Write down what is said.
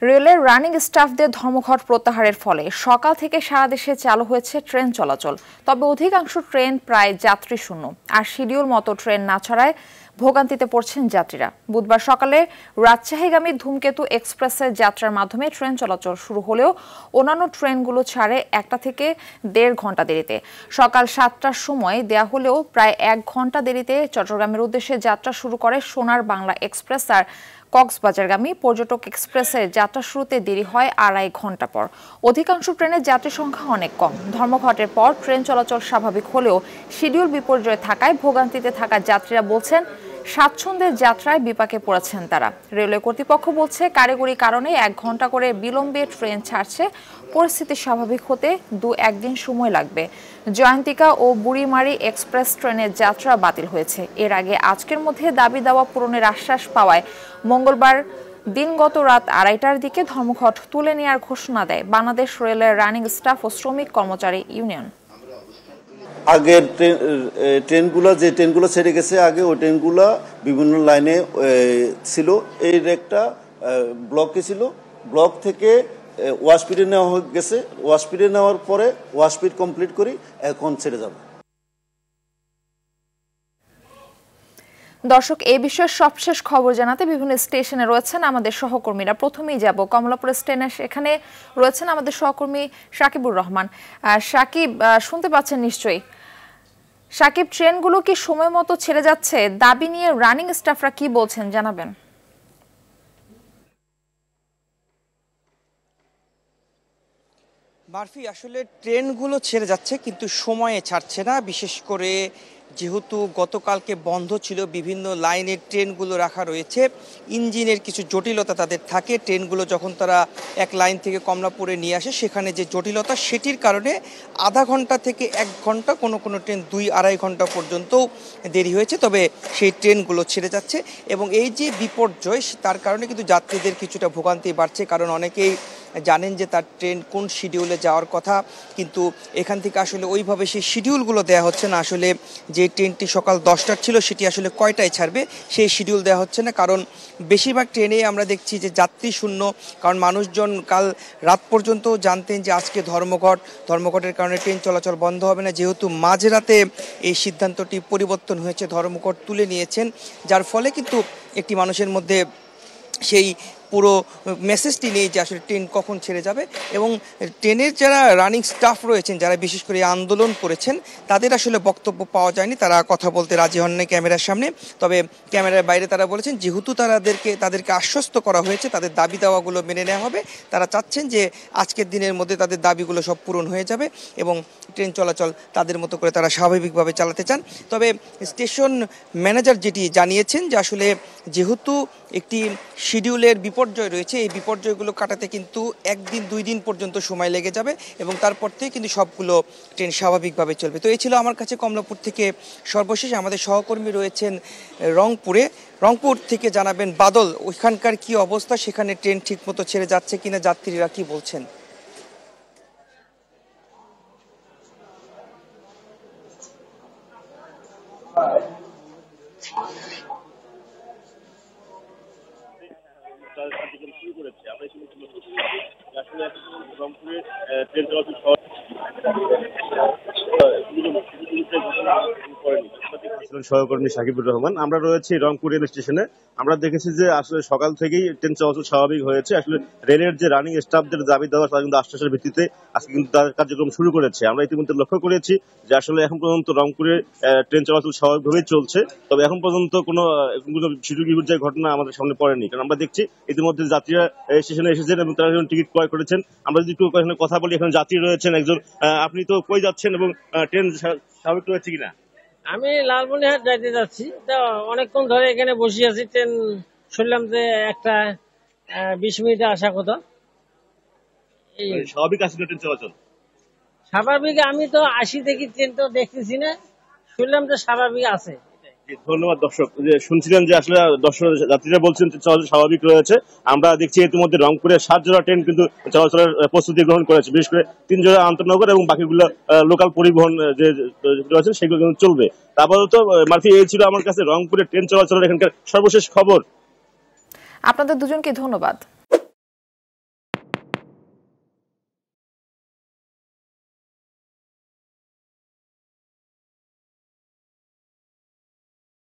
রেলের রানিং স্টাফদের ধর্মঘট প্রত্যাহারের ফলে সকাল থেকে সারা দেশে চালু হয়েছে ট্রেন চলাচল। তবে অধিকাংশ ট্রেন প্রায় যাত্রী শূন্য, আর শিডিউল মতো ট্রেন না ছাড়ায় ভোগান্তিতে পড়ছেন যাত্রীরা। বুধবার সকালে রাজশাহীগামী ধূমকেতু এক্সপ্রেসের যাত্রার মাধ্যমে ট্রেন চলাচল শুরু হলেও অন্যান্য ট্রেনগুলো ছাড়ে 1টা থেকে 1.5 ঘন্টা দেরিতে। সকাল 7টার সময় দেয়া হলেও প্রায় 1 ঘন্টা দেরিতে চট্টগ্রামের উদ্দেশ্যে যাত্রা শুরু করে সোনার বাংলা এক্সপ্রেস আর কক্সবাজারগামী পর্যটক এক্সপ্রেসের যাত্রা শুরুতে দেরি হয় 2.5 ঘন্টা পর। অধিকাংশ ট্রেনের যাত্রী সংখ্যা অনেক কম। ধর্মঘটের পর ট্রেন চলাচল স্বাভাবিক হলেও শিডিউল বিপর্যয় থাকায় ভোগান্তিতে থাকা যাত্রীরা বলছেন স্বাচ্ছন্দ্যের যাত্রায় বিপাকে পড়েছেন তারা। রেলওয়ে কর্তৃপক্ষ বলছে কারিগরি কারণে 1 ঘন্টা করে বিলম্বে ট্রেন ছাড়ছে। পরিস্থিতি স্বাভাবিক হতে 2-1 দিন সময় লাগবে। জয়ন্তিকা ও বুড়িমারি এক্সপ্রেস ট্রেনের যাত্রা বাতিল হয়েছে। এর আগে আজকের মধ্যে দাবি দাওয়া পূরণের আশ্বাস পাওয়ায় মঙ্গলবার দিনগত রাত 2:30টার দিকে ধর্মঘট তুলে নেওয়ার ঘোষণা দেয় বাংলাদেশ রেলের রানিং স্টাফ ও শ্রমিক কর্মচারী ইউনিয়ন। আগের যে ট্রেনগুলো ছেড়ে গেছে আগে ওই ট্রেনগুলো বিভিন্ন লাইনে ছিল। এর একটা ব্লকে ছিল, ব্লক থেকে ওয়াশপিডে নেওয়া গেছে। ওয়াশপিডে নেওয়ার পরে ওয়াশপিড কমপ্লিট করি এখন ছেড়ে যাবে। দর্শক, এই বিষয়ে সবশেষ খবর জানাতে বিভিন্ন স্টেশনে রয়েছেন আমাদের সহকর্মীরা। প্রথমেই যাব কমলাপুর স্টেশনে, এখানে রয়েছেন আমাদের সহকর্মী সাকিবুর রহমান। সাকিব, শুনতে পাচ্ছেন নিশ্চয়ই? সাকিব, ট্রেনগুলো কি সময় মতো ছেড়ে যাচ্ছে? দাবি নিয়ে রানিং স্টাফরা কি বলছেন জানাবেন। মারফি, আসলে ট্রেনগুলো ছেড়ে যাচ্ছে কিন্তু সময়ে ছাড়ছে না। বিশেষ করে যেহেতু গতকালকে বন্ধ ছিল, বিভিন্ন লাইনের ট্রেনগুলো রাখা রয়েছে, ইঞ্জিনের কিছু জটিলতা তাদের থাকে। ট্রেনগুলো যখন তারা এক লাইন থেকে কমলাপুরে নিয়ে আসে, সেখানে যে জটিলতা সেটির কারণে আধা ঘন্টা থেকে 1 ঘন্টা, কোনো কোনো ট্রেন 2-2.5 ঘন্টা পর্যন্ত দেরি হয়েছে। তবে সেই ট্রেনগুলো ছেড়ে যাচ্ছে এবং এই যে বিপর্যয়, তার কারণে কিন্তু যাত্রীদের কিছুটা ভোগান্তি বাড়ছে। কারণ অনেকেই জানেন যে তার ট্রেন কোন শিডিউলে যাওয়ার কথা, কিন্তু এখান থেকে আসলে ওইভাবে সেই শিডিউলগুলো দেওয়া হচ্ছে না। আসলে যে ট্রেনটি সকাল 10টার ছিল সেটি আসলে কয়টায় ছাড়বে সেই শিডিউল দেওয়া হচ্ছে না। কারণ বেশিরভাগ ট্রেনেই আমরা দেখছি যে যাত্রী শূন্য। কারণ মানুষজন কাল রাত পর্যন্ত জানতেন যে আজকে ধর্মঘটের কারণে ট্রেন চলাচল বন্ধ হবে না। যেহেতু মাঝরাতে এই সিদ্ধান্তটি পরিবর্তন হয়েছে, ধর্মঘট তুলে নিয়েছেন, যার ফলে কিন্তু একটি মানুষের মধ্যে সেই পুরো মেসেজটি নেই যে আসলে ট্রেন কখন ছেড়ে যাবে। এবং ট্রেনের যারা রানিং স্টাফ রয়েছেন, যারা বিশেষ করে আন্দোলন করেছেন, তাদের আসলে বক্তব্য পাওয়া যায়নি। তারা কথা বলতে রাজি হন নাই ক্যামেরার সামনে। তবে ক্যামেরার বাইরে তারা বলেছেন যেহেতু তাদেরকে আশ্বস্ত করা হয়েছে, তাদের দাবি দাওয়াগুলো মেনে নেওয়া হবে। তারা চাচ্ছেন যে আজকের দিনের মধ্যে তাদের দাবিগুলো সব পূরণ হয়ে যাবে এবং ট্রেন চলাচল তাদের মতো করে তারা স্বাভাবিকভাবে চালাতে চান। তবে স্টেশন ম্যানেজার যেটি জানিয়েছেন যে আসলে যেহেতু একটি শিডিউলের বিপর্যয় রয়েছে, এই বিপর্যয়গুলো কাটাতে কিন্তু 1 দিন 2 দিন পর্যন্ত সময় লেগে যাবে এবং তারপর থেকে কিন্তু সবগুলো ট্রেন স্বাভাবিকভাবে চলবে। তো এই ছিল আমার কাছে কমলাপুর থেকে সর্বশেষ। আমাদের সহকর্মী রয়েছেন রংপুর থেকে, জানাবেন বাদল ওইখানকার কি অবস্থা, সেখানে ট্রেন ঠিকমতো ছেড়ে যাচ্ছে কিনা, যাত্রীরা কি বলছেন? সহকর্মী সাকিবুর রহমান, আমরা রয়েছি রংপুর রেল স্টেশনে। আমরা দেখেছি যে আসলে সকাল থেকেই ট্রেন চলাচল স্বাভাবিক হয়েছে। আসলে রেলের যে রানিং স্টাফদের দাবি দেওয়া, তারা কিন্তু আশ্বাসের ভিত্তিতে আজকে কিন্তু তাদের কার্যক্রম শুরু করেছে। আমরা ইতিমধ্যে লক্ষ্য করেছি যে আসলে এখন পর্যন্ত রংপুরে ট্রেন চলাচল স্বাভাবিকভাবেই চলছে। তবে এখন পর্যন্ত কোনো সুযোগ বিপর্যয় ঘটনা আমাদের সামনে পড়েনি। কারণ আমরা দেখছি ইতিমধ্যে যাত্রীরা স্টেশনে এসেছেন এবং তারা টিকিট ক্রয় করেছেন। আমরা যদি একটু কথা বলি, এখানে যাত্রী রয়েছেন একজন। আপনি তো কই যাচ্ছেন এবং ট্রেন স্বাভাবিক রয়েছে কিনা? আমি লালমনিরহাট যাইতে যাচ্ছি, তো অনেকক্ষণ ধরে এখানে বসে আছি। ট্রেন শুনলাম যে একটা 20 মিনিটে আসা কথা। স্বাভাবিক আছে ট্রেন চলাচল? স্বাভাবিক আমি তো 80 থেকে ট্রেন তো দেখতেছি না, শুনলাম যে স্বাভাবিক আছে। ধন্যবাদ। দর্শক, শুনছিলেন যে আসলে যাত্রীরা বলছেন চলাচল স্বাভাবিক রয়েছে। আমরা দেখছি ইতিমধ্যে রংপুরে 7 জোড়া ট্রেন কিন্তু চলাচলের প্রস্তুতি গ্রহণ করেছে। বিশেষ করে 3 জোড়া আন্তনগর এবং বাকিগুলো লোকাল পরিবহন যে রয়েছে সেগুলো কিন্তু চলবে। আপাতত মারফি, এই ছিল আমার কাছে রংপুরের ট্রেন চলাচলের এখানকার সর্বশেষ খবর। আপনাদের দুজনকে ধন্যবাদ।